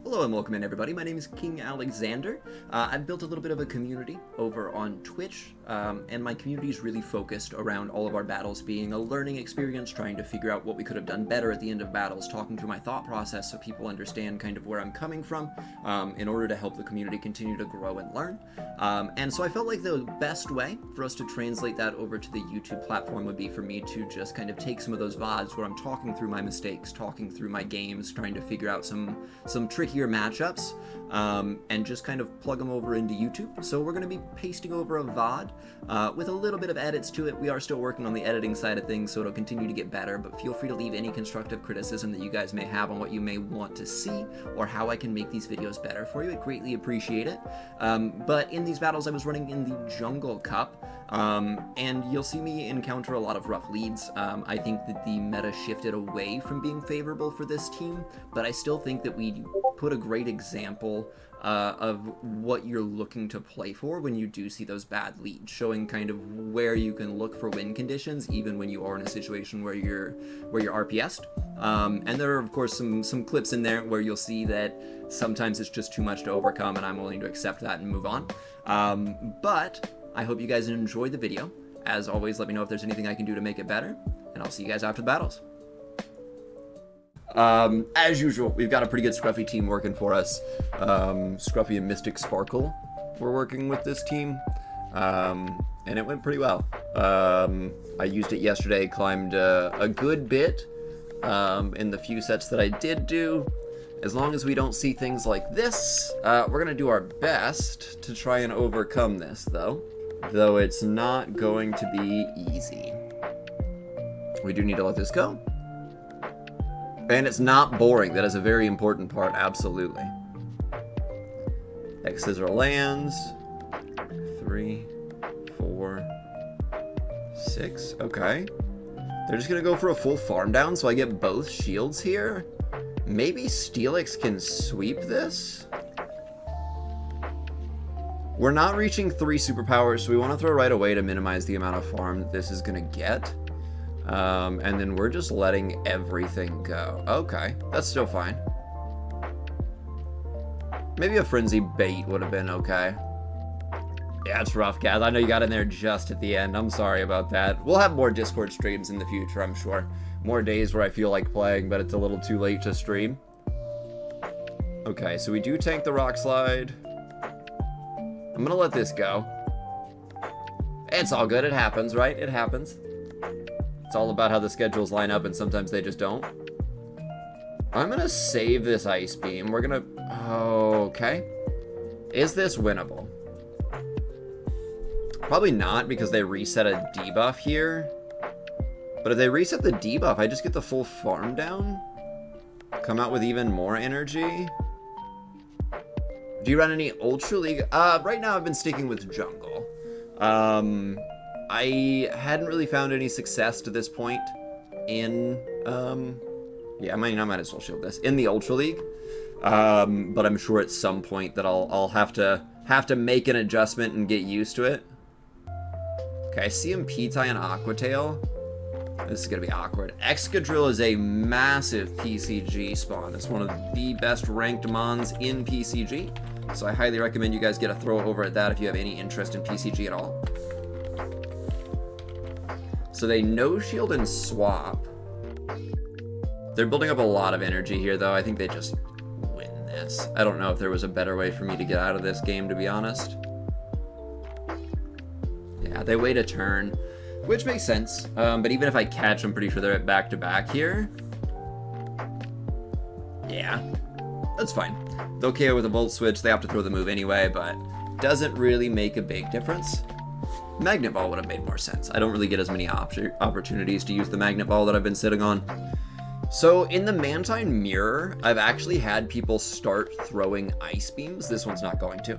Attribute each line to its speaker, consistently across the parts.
Speaker 1: Hello and welcome in everybody, my name is King Alexander. I've built a little bit of a community over on Twitch, and my community is really focused around all of our battles being a learning experience, trying to figure out what we could have done better at the end of battles, talking through my thought process so people understand kind of where I'm coming from, in order to help the community continue to grow and learn. And so I felt like the best way for us to translate that over to the YouTube platform would be for me to just kind of take some of those VODs where I'm talking through my mistakes, talking through my games, trying to figure out some trickier matchups, and just kind of plug them over into YouTube. So we're going to be pasting over a VOD with a little bit of edits to it. We are still working on the editing side of things, so it'll continue to get better, but feel free to leave any constructive criticism that you guys may have on what you may want to see or how I can make these videos better for you. I greatly appreciate it. But in these battles I was running in the Jungle Cup, and you'll see me encounter a lot of rough leads. I think that the meta shifted away from being favorable for this team, but I still think that we put a great example of what you're looking to play for when you do see those bad leads, showing kind of where you can look for win conditions even when you are in a situation where you're RPS'd. And there are of course some clips in there where you'll see that sometimes it's just too much to overcome, and I'm willing to accept that and move on. But I hope you guys enjoyed the video. As always, let me know if there's anything I can do to make it better, and I'll see you guys after the battles. As usual, we've got a pretty good Scruffy team working for us. Scruffy and Mystic Sparkle were working with this team, and it went pretty well. I used it yesterday, climbed a good bit in the few sets that I did do. As long as we don't see things like this, we're going to do our best to try and overcome this, though it's not going to be easy. We do need to let this go. And it's not boring. That is a very important part, absolutely. X Scissor lands. 3, 4, 6. Okay. They're just going to go for a full farm down, so I get both shields here. Maybe Steelix can sweep this? We're not reaching 3 superpowers, so we want to throw right away to minimize the amount of farm that this is going to get. And then we're just letting everything go. Okay, that's still fine. Maybe a Frenzy bait would have been okay. Yeah, it's rough, Kaz. I know you got in there just at the end. I'm sorry about that. We'll have more Discord streams in the future, I'm sure. More days where I feel like playing, but it's a little too late to stream. Okay, so we do tank the Rock Slide. I'm gonna let this go. It's all good. It happens, right? It happens. It's all about how the schedules line up, and sometimes they just don't. I'm gonna save this Ice Beam. We're gonna... Okay. Is this winnable? Probably not, because they reset a debuff here. But if they reset the debuff, I just get the full farm down? Come out with even more energy? Do you run any Ultra League? Right now I've been sticking with Jungle. I hadn't really found any success to this point in, yeah, I might as well shield this, in the Ultra League. But I'm sure at some point that I'll have to make an adjustment and get used to it. Okay, I see him P-tie and Aqua Tail. This is gonna be awkward. Excadrill is a massive PCG spawn. It's one of the best ranked mons in PCG. So I highly recommend you guys get a throw over at that if you have any interest in PCG at all. So they no shield and swap. They're building up a lot of energy here, though. I think they just win this. I don't know if there was a better way for me to get out of this game, to be honest. Yeah, they wait a turn, which makes sense. But even if I catch, I'm pretty sure they're at back-to-back here. Yeah, that's fine. They'll KO with a Volt Switch. They have to throw the move anyway, but doesn't really make a big difference. Magnet Ball would have made more sense. I don't really get as many opportunities to use the Magnet Ball that I've been sitting on. So in the Mantine Mirror, I've actually had people start throwing Ice Beams. This one's not going to.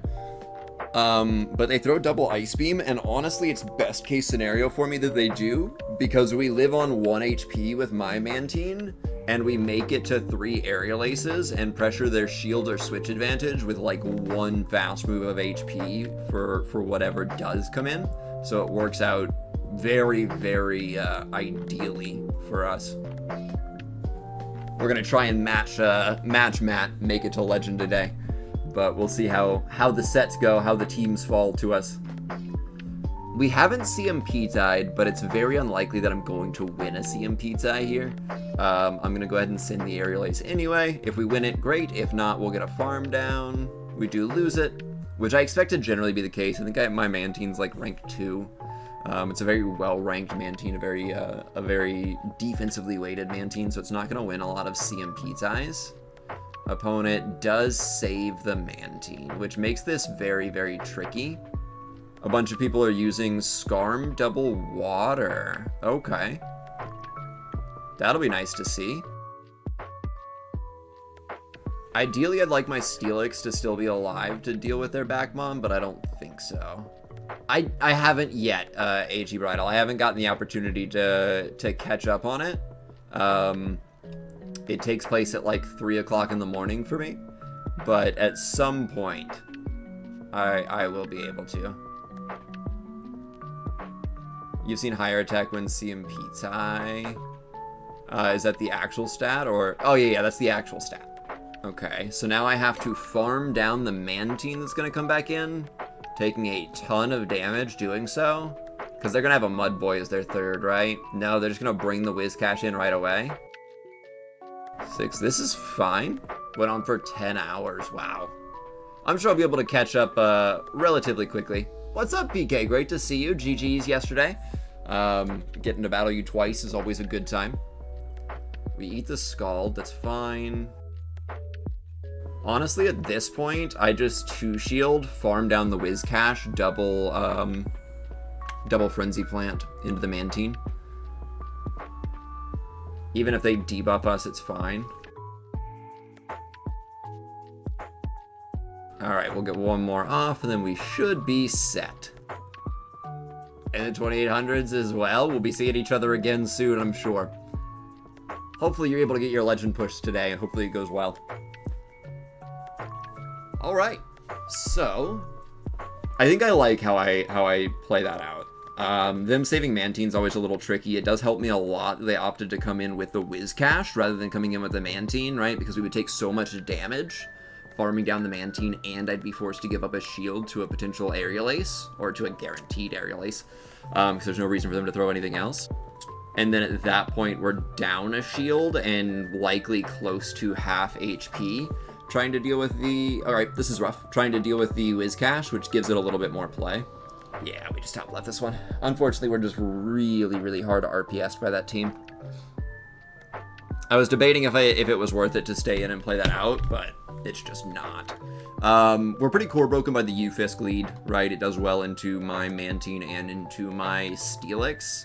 Speaker 1: But they throw double Ice Beam, and honestly, it's best case scenario for me that they do, because we live on 1 HP with my Mantine, and we make it to 3 Aerial Aces and pressure their shield or switch advantage with like 1 fast move of HP for whatever does come in. So it works out very, very ideally for us. We're We're gonna try and match Matt, make it to Legend today. But we'll see how the sets go, how the teams fall to us. We haven't CMP tied, but it's very unlikely that I'm going to win a CMP tie here. I'm going to go ahead and send the Aerial Ace anyway. If we win it, great. If not, we'll get a farm down. We do lose it, which I expect to generally be the case. I think my Mantine's like rank 2. It's a very well-ranked Mantine, a very defensively weighted Mantine, so it's not going to win a lot of CMP ties. Opponent does save the Mantine, which makes this very, very tricky. A bunch of people are using Skarm Double Water. Okay. That'll be nice to see. Ideally, I'd like my Steelix to still be alive to deal with their Backmon, but I don't think so. I haven't yet, AG Bridal. I haven't gotten the opportunity to catch up on it. It takes place at like 3 o'clock in the morning for me, but at some point, I will be able to. You've seen higher attack when CMP tie. Is that the actual stat or? Oh yeah, that's the actual stat. Okay, so now I have to farm down the Mantine that's gonna come back in, taking a ton of damage doing so, because they're gonna have a Mudboy as their third, right? No, they're just gonna bring the Whiscash in right away. 6, this is fine. Went on for 10 hours, wow. I'm sure I'll be able to catch up relatively quickly. What's up, PK? Great to see you. GG's yesterday. Getting to battle you twice is always a good time. We eat the Scald, that's fine. Honestly, at this point, I just 2-shield, farm down the Whiscash, double Frenzy Plant into the Mantine. Even if they debuff us, it's fine. Alright, we'll get one more off, and then we should be set. In the 2800s as well. We'll be seeing each other again soon, I'm sure. Hopefully you're able to get your Legend push today, and hopefully it goes well. Alright, so I think I like how I play that out. Them saving Mantine's always a little tricky. It does help me a lot that they opted to come in with the Whiscash rather than coming in with the Mantine, right? Because we would take so much damage farming down the Mantine, and I'd be forced to give up a shield to a potential Aerial Ace, or to a guaranteed Aerial Ace, because there's no reason for them to throw anything else. And then at that point, we're down a shield and likely close to half HP, trying to deal with the... Alright, this is rough. Trying to deal with the Whiscash, which gives it a little bit more play. Yeah, we just top left this one. Unfortunately, we're just really, really hard RPS'd by that team. I was debating if it was worth it to stay in and play that out, but it's just not. We're pretty core broken by the Ufisk lead, right? It does well into my Mantine and into my Steelix.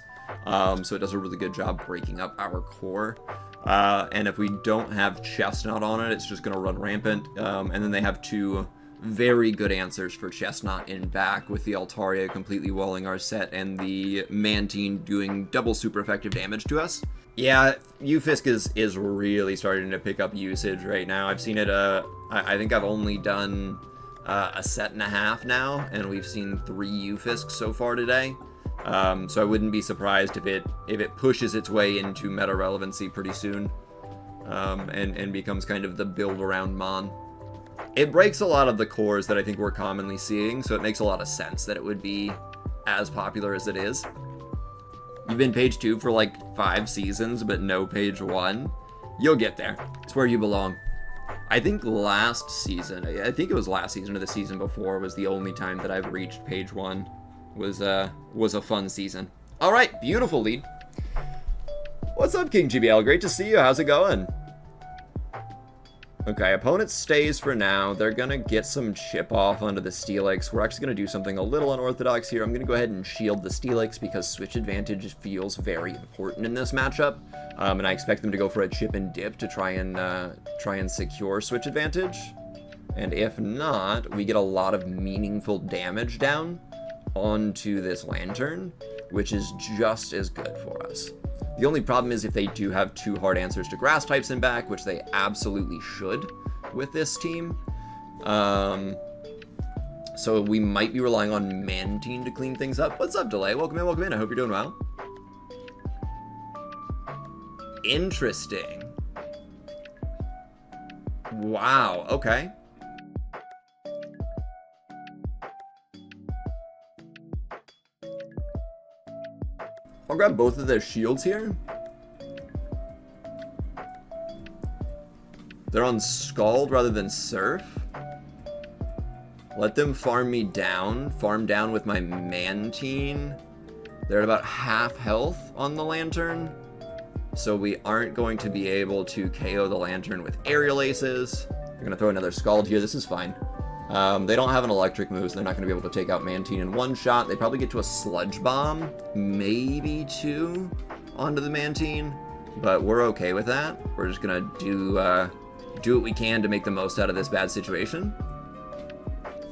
Speaker 1: So it does a really good job breaking up our core. And if we don't have Chestnut on it, it's just going to run rampant. And then they have 2 very good answers for Chestnut in back, with the Altaria completely walling our set and the Mantine doing double super effective damage to us. Yeah, Ufisk is really starting to pick up usage right now. I've seen it, I think I've only done a set and a half now, and we've seen 3 Ufisks so far today. So I wouldn't be surprised if it pushes its way into meta relevancy pretty soon, and becomes kind of the build around Mon. It breaks a lot of the cores that I think we're commonly seeing, so it makes a lot of sense that it would be as popular as it is. You've been page 2 for like 5 seasons, but no page 1. You'll get there. It's where you belong. I think last season, I think it was last season or the season before, was the only time that I've reached page 1. Was a fun season. All right, beautiful lead. What's up, King GBL? Great to see you. How's it going? Okay, opponent stays for now. They're gonna get some chip off onto the Steelix. We're actually gonna do something a little unorthodox here. I'm gonna go ahead and shield the Steelix because switch advantage feels very important in this matchup, and I expect them to go for a chip and dip to try and secure switch advantage. And if not, we get a lot of meaningful damage down onto this Lantern, which is just as good for us. The only problem is if they do have 2 hard answers to grass types in back, which they absolutely should with this team. So we might be relying on Mantine to clean things up. What's up, Delay? Welcome in, welcome in. I hope you're doing well. Interesting. Wow, okay. I'll grab both of their shields here. They're on Scald rather than Surf. Let them farm down with my Mantine. They're at about half health on the Lantern, so we aren't going to be able to KO the Lantern with Aerial Aces. They're gonna throw another Scald here, this is fine. They don't have an electric move, so they're not gonna be able to take out Mantine in one shot. They probably get to a Sludge Bomb, maybe two onto the Mantine, but we're okay with that. We're just gonna do what we can to make the most out of this bad situation.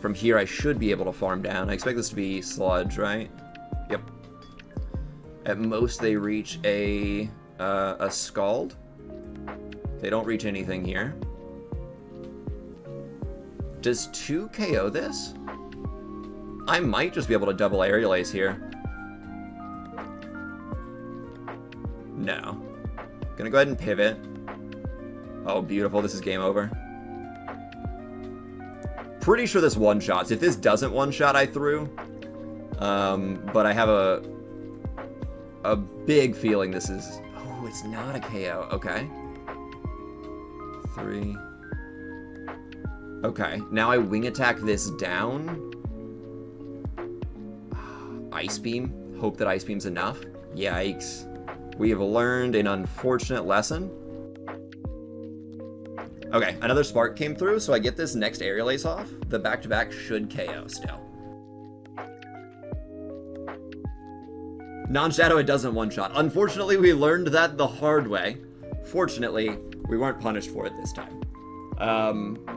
Speaker 1: From here, I should be able to farm down. I expect this to be Sludge, right? Yep. At most, they reach a Scald. They don't reach anything here. Does 2 KO this? I might just be able to double Aerial Ace here. No. Gonna go ahead and pivot. Oh, beautiful. This is game over. Pretty sure this one-shots. If this doesn't one-shot, I threw. But I have a big feeling this is... Oh, it's not a KO. Okay. 3. Okay. Now I wing attack this down. Ice Beam. Hope that Ice Beam's enough. Yikes. We have learned an unfortunate lesson. Okay, another Spark came through, so I get this next Aerial Ace off. The back-to-back should KO still. Non-Shadow, it doesn't one-shot. Unfortunately, we learned that the hard way. Fortunately, we weren't punished for it this time.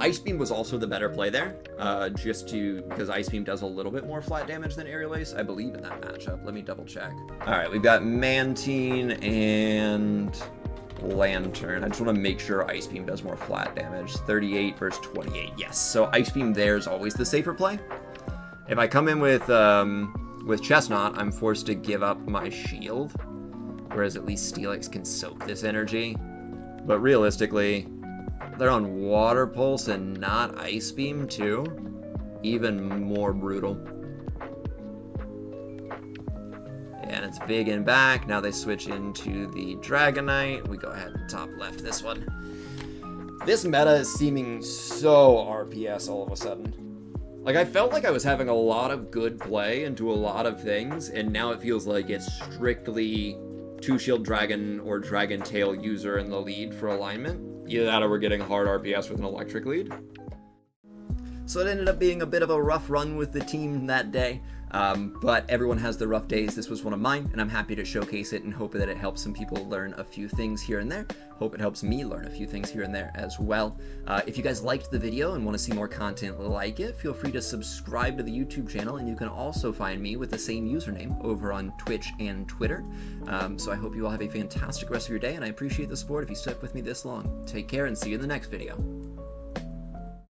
Speaker 1: Ice Beam was also the better play there, because Ice Beam does a little bit more flat damage than Aerial Ace, I believe, in that matchup. Let me double check. All right, we've got Mantine and Lantern. I just want to make sure Ice Beam does more flat damage. 38 versus 28. Yes, so Ice Beam there is always the safer play. If I come in with Chestnut, I'm forced to give up my shield, whereas at least Steelix can soak this energy. But realistically, they're on Water Pulse and not Ice Beam too. Even more brutal. And it's big and back. Now they switch into the Dragonite. We go ahead and top left this one. This meta is seeming so RPS all of a sudden. Like, I felt like I was having a lot of good play into a lot of things, and now it feels like it's strictly 2-Shield Dragon or Dragon Tail user in the lead for alignment. Either that or we're getting hard RPS with an electric lead. So it ended up being a bit of a rough run with the team that day. But everyone has their rough days. This was one of mine, and I'm happy to showcase it and hope that it helps some people learn a few things here and there. Hope it helps me learn a few things here and there as well. If you guys liked the video and want to see more content like it, feel free to subscribe to the YouTube channel, and you can also find me with the same username over on Twitch and Twitter. So I hope you all have a fantastic rest of your day, and I appreciate the support if you stuck with me this long. Take care and see you in the next video.